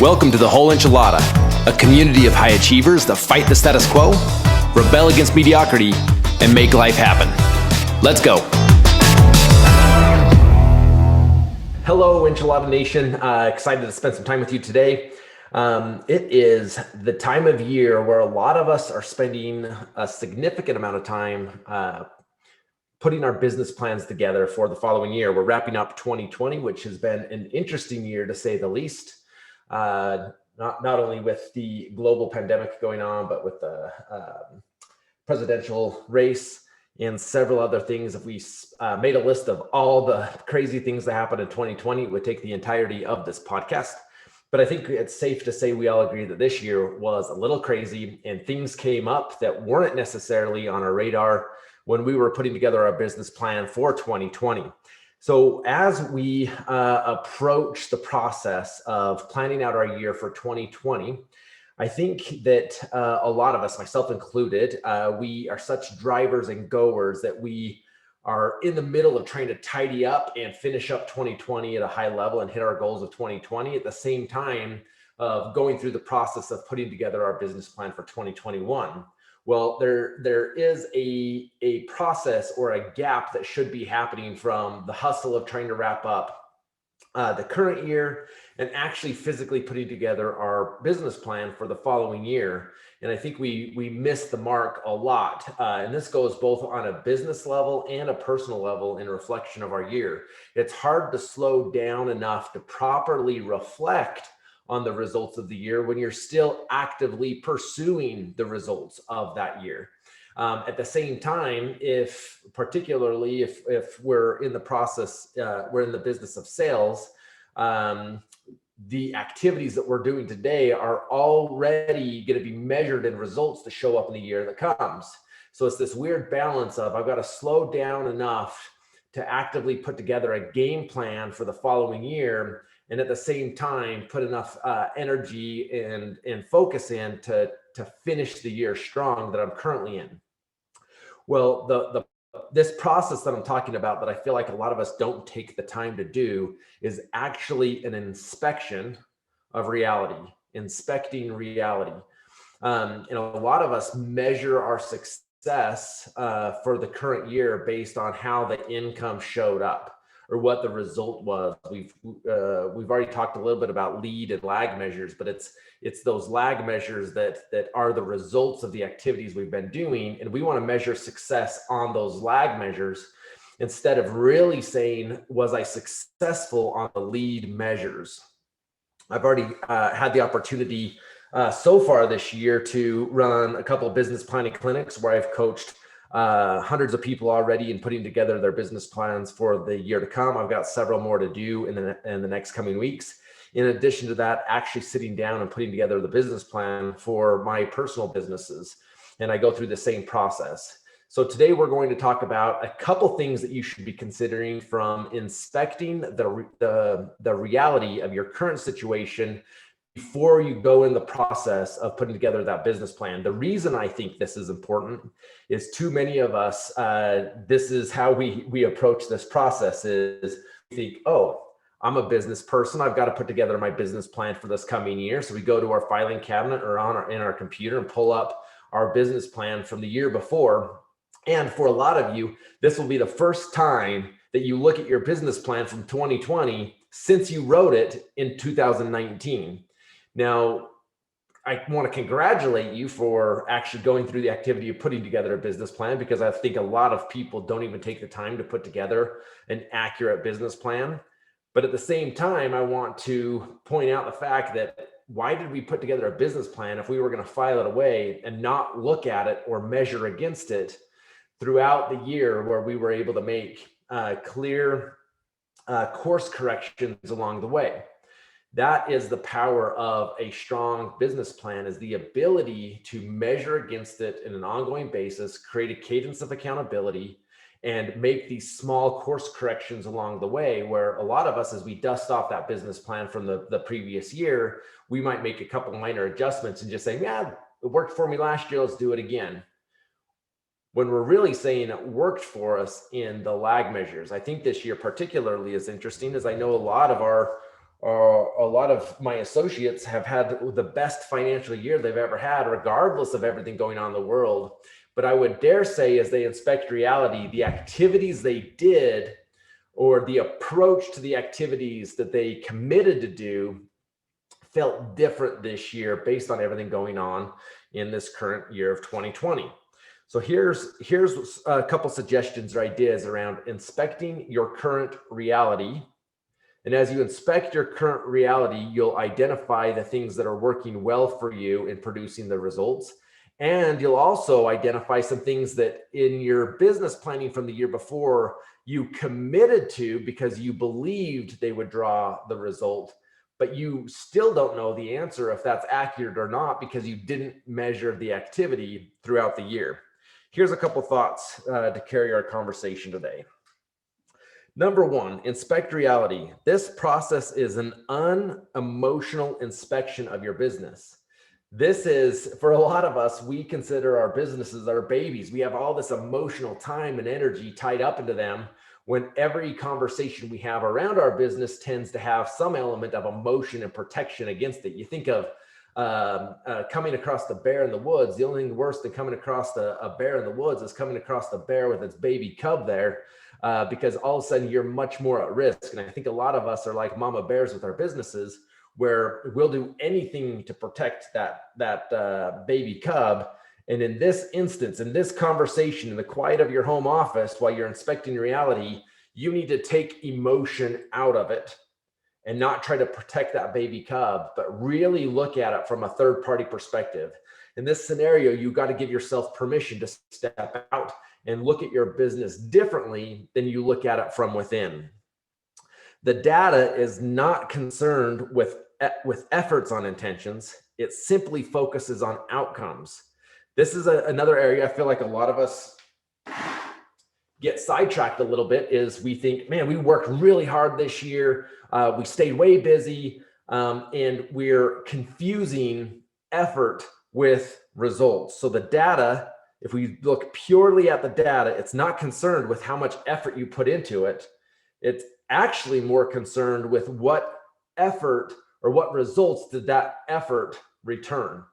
Welcome to the Whole Enchilada, a community of high achievers that fight the status quo, rebel against mediocrity, and make life happen. Let's go. Hello, Enchilada Nation. Excited to spend some time with you today. It is the time of year where a lot of us are spending a significant amount of time putting our business plans together for the following year. We're wrapping up 2020, which has been an interesting year to say the least. Not only with the global pandemic going on, but with the presidential race and several other things. If we made a list of all the crazy things that happened in 2020, it would take the entirety of this podcast. But I think it's safe to say we all agree that this year was a little crazy and things came up that weren't necessarily on our radar when we were putting together our business plan for 2020. So as we approach the process of planning out our year for 2020, I think that a lot of us, myself included, we are such drivers and goers that we are in the middle of trying to tidy up and finish up 2020 at a high level and hit our goals of 2020 at the same time of going through the process of putting together our business plan for 2021. Well, there is a process or a gap that should be happening from the hustle of trying to wrap up the current year and actually physically putting together our business plan for the following year. And I think we missed the mark a lot. And this goes both on a business level and a personal level in reflection of our year. It's hard to slow down enough to properly reflect on the results of the year when you're still actively pursuing the results of that year. At the same time, particularly if we're in the process, we're in the business of sales, the activities that we're doing today are already going to be measured in results to show up in the year that comes. So it's this weird balance of I've got to slow down enough to actively put together a game plan for the following year, and at the same time put enough energy and focus in to finish the year strong that I'm currently in. Well, this process that I'm talking about that I feel like a lot of us don't take the time to do is actually an inspection of reality, inspecting reality. And a lot of us measure our success for the current year based on how the income showed up or what the result was. We've already talked a little bit about lead and lag measures, but it's those lag measures that are the results of the activities we've been doing, and we want to measure success on those lag measures instead of really saying, was I successful on the lead measures? I've already had the opportunity so far this year to run a couple of business planning clinics where I've coached hundreds of people already in putting together their business plans for the year to come. I've got several more to do in the next coming weeks. In addition to that, actually sitting down and putting together the business plan for my personal businesses. And I go through the same process. So today we're going to talk about a couple things that you should be considering from inspecting the reality of your current situation before you go in the process of putting together that business plan. The reason I think this is important is too many of us, this is how we approach this process is we think, oh, I'm a business person. I've got to put together my business plan for this coming year. So we go to our filing cabinet or in our computer and pull up our business plan from the year before. And for a lot of you, this will be the first time that you look at your business plan from 2020 since you wrote it in 2019. Now, I want to congratulate you for actually going through the activity of putting together a business plan, because I think a lot of people don't even take the time to put together an accurate business plan. But at the same time, I want to point out the fact that why did we put together a business plan if we were going to file it away and not look at it or measure against it throughout the year, where we were able to make clear course corrections along the way? That is the power of a strong business plan, is the ability to measure against it in an ongoing basis, create a cadence of accountability, and make these small course corrections along the way, where a lot of us, as we dust off that business plan from the previous year, we might make a couple minor adjustments and just say, yeah, it worked for me last year, let's do it again. When we're really saying it worked for us in the lag measures. I think this year particularly is interesting, as I know a lot of our a lot of my associates have had the best financial year they've ever had, regardless of everything going on in the world. But I would dare say, as they inspect reality, the activities they did or the approach to the activities that they committed to do felt different this year based on everything going on in this current year of 2020. So here's a couple suggestions or ideas around inspecting your current reality. And as you inspect your current reality, you'll identify the things that are working well for you in producing the results. And you'll also identify some things that in your business planning from the year before, you committed to because you believed they would draw the result, but you still don't know the answer if that's accurate or not because you didn't measure the activity throughout the year. Here's a couple thoughts to carry our conversation today. Number one, inspect reality. This process is an unemotional inspection of your business. This is, for a lot of us, we consider our businesses our babies. We have all this emotional time and energy tied up into them when every conversation we have around our business tends to have some element of emotion and protection against it. You think of coming across the bear in the woods. The only thing worse than coming across a bear in the woods is coming across the bear with its baby cub there. Because all of a sudden you're much more at risk. And I think a lot of us are like mama bears with our businesses, where we'll do anything to protect that baby cub. And in this instance, in this conversation, in the quiet of your home office, while you're inspecting reality, you need to take emotion out of it and not try to protect that baby cub, but really look at it from a third party perspective. In this scenario, you got to give yourself permission to step out and look at your business differently than you look at it from within. The data is not concerned with efforts on intentions. It simply focuses on outcomes. This is another area I feel like a lot of us get sidetracked a little bit is we think, man, we worked really hard this year. We stayed way busy and we're confusing effort with results. So the data, if we look purely at the data, it's not concerned with how much effort you put into it. It's actually more concerned with what effort or what results did that effort return.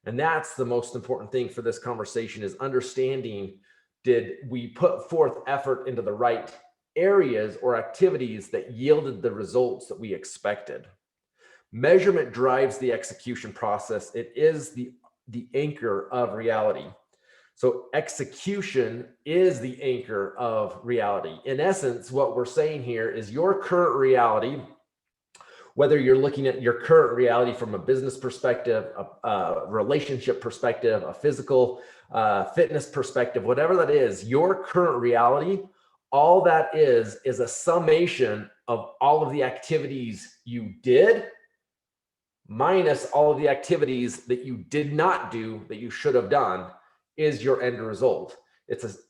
And that's the most important thing for this conversation is understanding, did we put forth effort into the right areas or activities that yielded the results that we expected? Measurement drives the execution process. It is the anchor of reality. So execution is the anchor of reality. In essence, what we're saying here is your current reality, whether you're looking at your current reality from a business perspective, a relationship perspective, a physical fitness perspective, whatever that is, your current reality, all that is a summation of all of the activities you did minus all of the activities that you did not do that you should have done is your end result.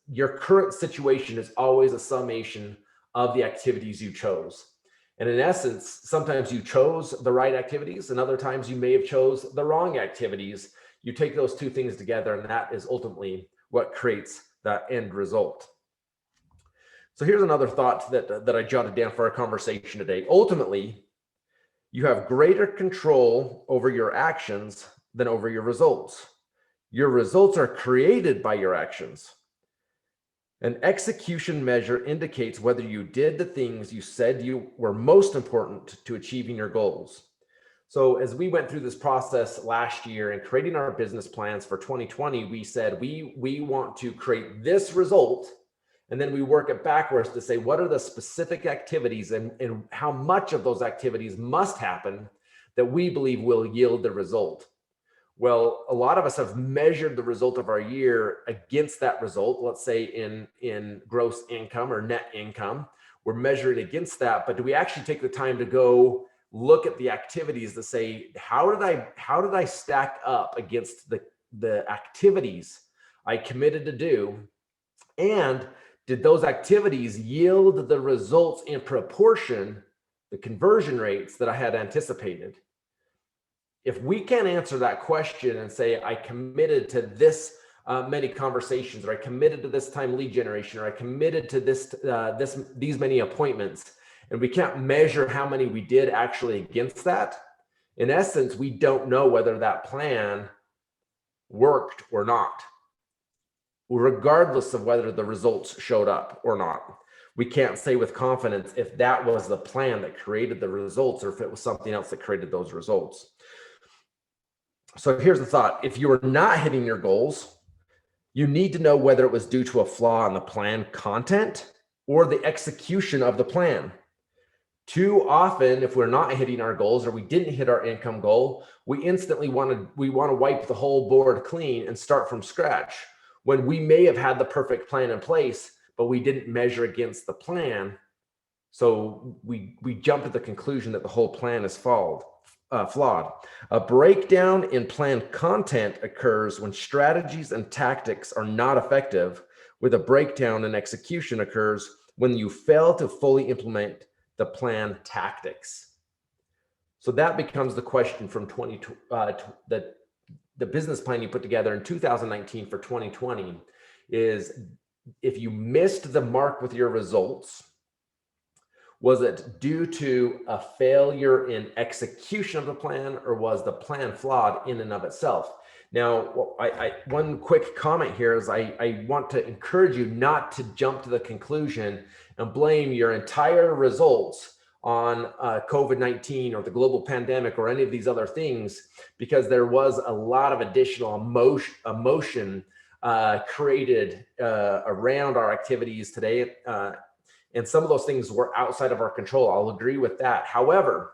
Your current situation is always a summation of the activities you chose. And in essence, sometimes you chose the right activities and other times you may have chose the wrong activities. You take those two things together and that is ultimately what creates that end result. So here's another thought that I jotted down for our conversation today. Ultimately, you have greater control over your actions than over your results. Your results are created by your actions. An execution measure indicates whether you did the things you said you were most important to achieving your goals. So as we went through this process last year and creating our business plans for 2020, we said we want to create this result, and then we work it backwards to say what are the specific activities and how much of those activities must happen that we believe will yield the result. Well, a lot of us have measured the result of our year against that result. Let's say in gross income or net income, we're measuring against that. But do we actually take the time to go look at the activities to say, how did I stack up against the activities I committed to do? And did those activities yield the results in proportion, the conversion rates that I had anticipated? If we can't answer that question and say, I committed to this many conversations, or I committed to this time lead generation, or I committed to these many appointments, and we can't measure how many we did actually against that, in essence, we don't know whether that plan worked or not, regardless of whether the results showed up or not. We can't say with confidence if that was the plan that created the results or if it was something else that created those results. So here's the thought. If you are not hitting your goals, you need to know whether it was due to a flaw in the plan content or the execution of the plan. Too often, if we're not hitting our goals or we didn't hit our income goal, we instantly want to wipe the whole board clean and start from scratch, when we may have had the perfect plan in place, but we didn't measure against the plan. So we jump to the conclusion that the whole plan is flawed. A breakdown in plan content occurs when strategies and tactics are not effective, with a breakdown in execution occurs when you fail to fully implement the plan tactics. So that becomes the question from the business plan you put together in 2019 for 2020 is, if you missed the mark with your results, was it due to a failure in execution of the plan, or was the plan flawed in and of itself? Now, one quick comment here is I want to encourage you not to jump to the conclusion and blame your entire results on COVID-19 or the global pandemic or any of these other things, because there was a lot of additional emotion created around our activities today. And some of those things were outside of our control. I'll agree with that. However,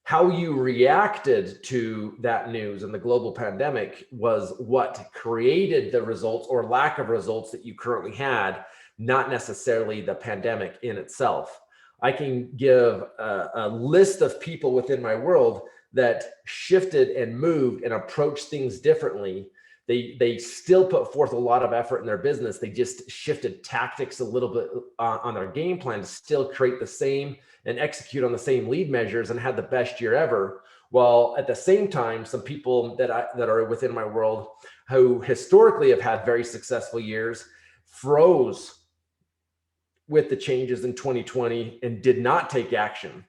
how you reacted to that news and the global pandemic was what created the results or lack of results that you currently had, not necessarily the pandemic in itself. I can give a list of people within my world that shifted and moved and approached things differently. They still put forth a lot of effort in their business. They just shifted tactics a little bit on their game plan to still create the same and execute on the same lead measures and had the best year ever. While at the same time, some people that are within my world who historically have had very successful years froze with the changes in 2020 and did not take action.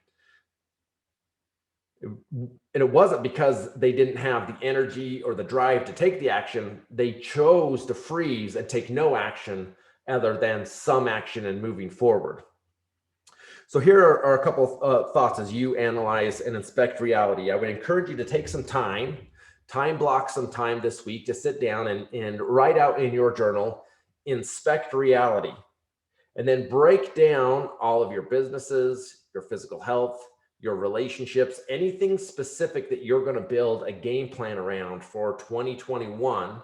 And it wasn't because they didn't have the energy or the drive to take the action. They chose to freeze and take no action other than some action and moving forward. So here are a couple of thoughts as you analyze and inspect reality. I would encourage you to take some time block some time this week to sit down and write out in your journal, inspect reality, and then break down all of your businesses, your physical health, your relationships, anything specific that you're going to build a game plan around for 2021.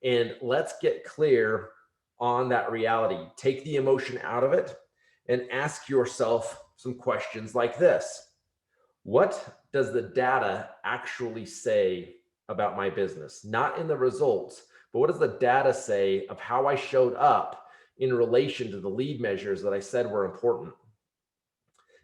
And let's get clear on that reality. Take the emotion out of it and ask yourself some questions like this. What does the data actually say about my business? Not in the results, but what does the data say of how I showed up in relation to the lead measures that I said were important?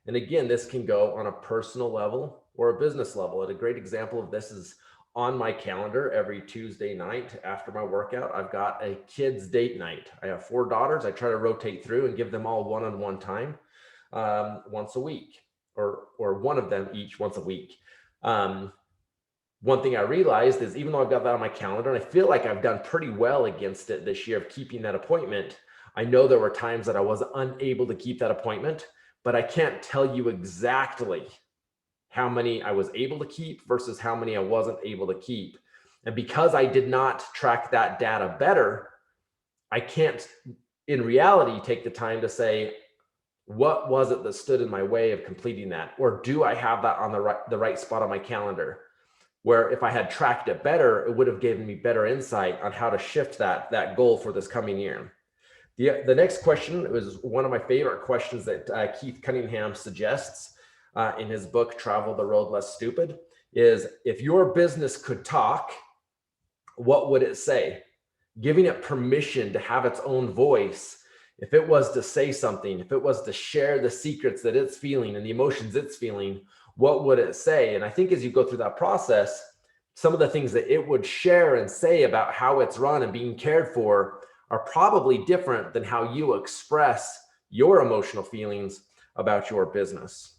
And again, this can go on a personal level or a business level. And a great example of this is on my calendar every Tuesday night after my workout. I've got a kids date night. I have 4 daughters. I try to rotate through and give them all one-on-one time once a week, or one of them each once a week. One thing I realized is, even though I've got that on my calendar and I feel like I've done pretty well against it this year of keeping that appointment, I know there were times that I was unable to keep that appointment, but I can't tell you exactly how many I was able to keep versus how many I wasn't able to keep. And because I did not track that data better, I can't, in reality, take the time to say, what was it that stood in my way of completing that? Or do I have that on the right spot on my calendar? Where if I had tracked it better, it would have given me better insight on how to shift that goal for this coming year. The next question was one of my favorite questions that Keith Cunningham suggests in his book, Travel the Road Less Stupid, is, if your business could talk, what would it say? Giving it permission to have its own voice. If it was to say something, if it was to share the secrets that it's feeling and the emotions it's feeling, what would it say? And I think as you go through that process, some of the things that it would share and say about how it's run and being cared for are probably different than how you express your emotional feelings about your business.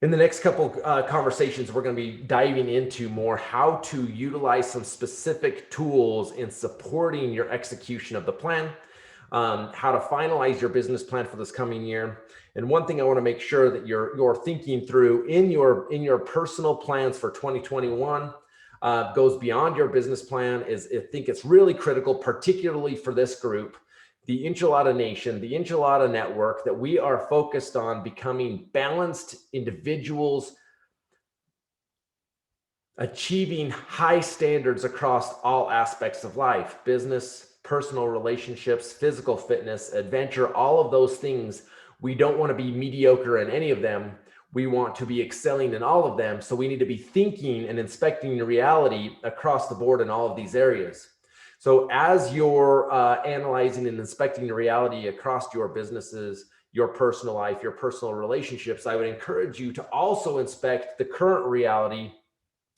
In the next couple conversations, we're going to be diving into more how to utilize some specific tools in supporting your execution of the plan, how to finalize your business plan for this coming year. And one thing I want to make sure that you're thinking through in your personal plans for 2021 goes beyond your business plan is I think it's really critical, particularly for this group, the Enchilada Nation, the Enchilada Network, that we are focused on becoming balanced individuals, achieving high standards across all aspects of life, business, personal relationships, physical fitness, adventure, all of those things. We don't want to be mediocre in any of them. We want to be excelling in all of them. So we need to be thinking and inspecting the reality across the board in all of these areas. So as you're analyzing and inspecting the reality across your businesses, your personal life, your personal relationships, I would encourage you to also inspect the current reality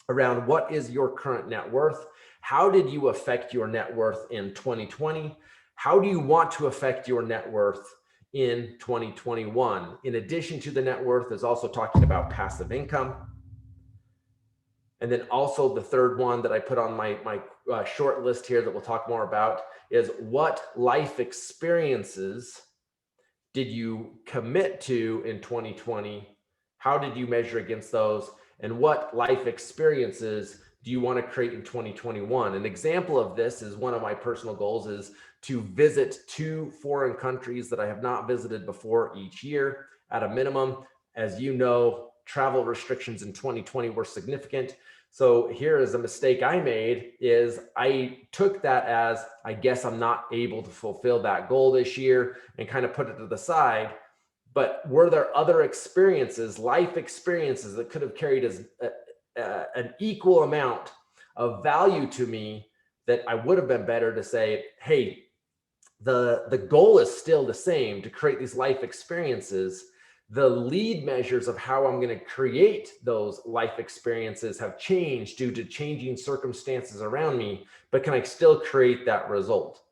around what is your current net worth? How did you affect your net worth in 2020? How do you want to affect your net worth in 2021? In addition to the net worth is also talking about passive income. And then also the third one that I put on my short list here that we'll talk more about is what life experiences did you commit to in 2020? How did you measure against those? And what life experiences do you want to create in 2021? An example of this is one of my personal goals is to visit 2 foreign countries that I have not visited before each year at a minimum. As you know, travel restrictions in 2020 were significant. So here is a mistake I made is I took that as, I guess I'm not able to fulfill that goal this year and kind of put it to the side. But were there other experiences, life experiences that could have carried as an equal amount of value to me that I would have been better to say, hey, the goal is still the same to create these life experiences. The lead measures of how I'm going to create those life experiences have changed due to changing circumstances around me, but can I still create that result?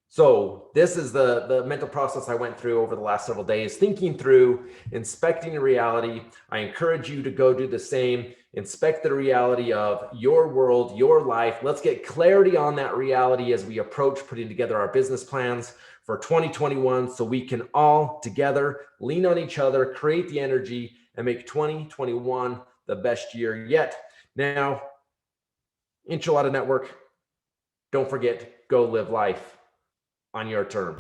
So this is the mental process I went through over the last several days, thinking through, inspecting the reality. I encourage you to go do the same. Inspect the reality of your world, your life. Let's get clarity on that reality as we approach putting together our business plans for 2021 so we can all together lean on each other, create the energy, and make 2021 the best year yet. Now, Enchilada Network, don't forget, go live life on your terms.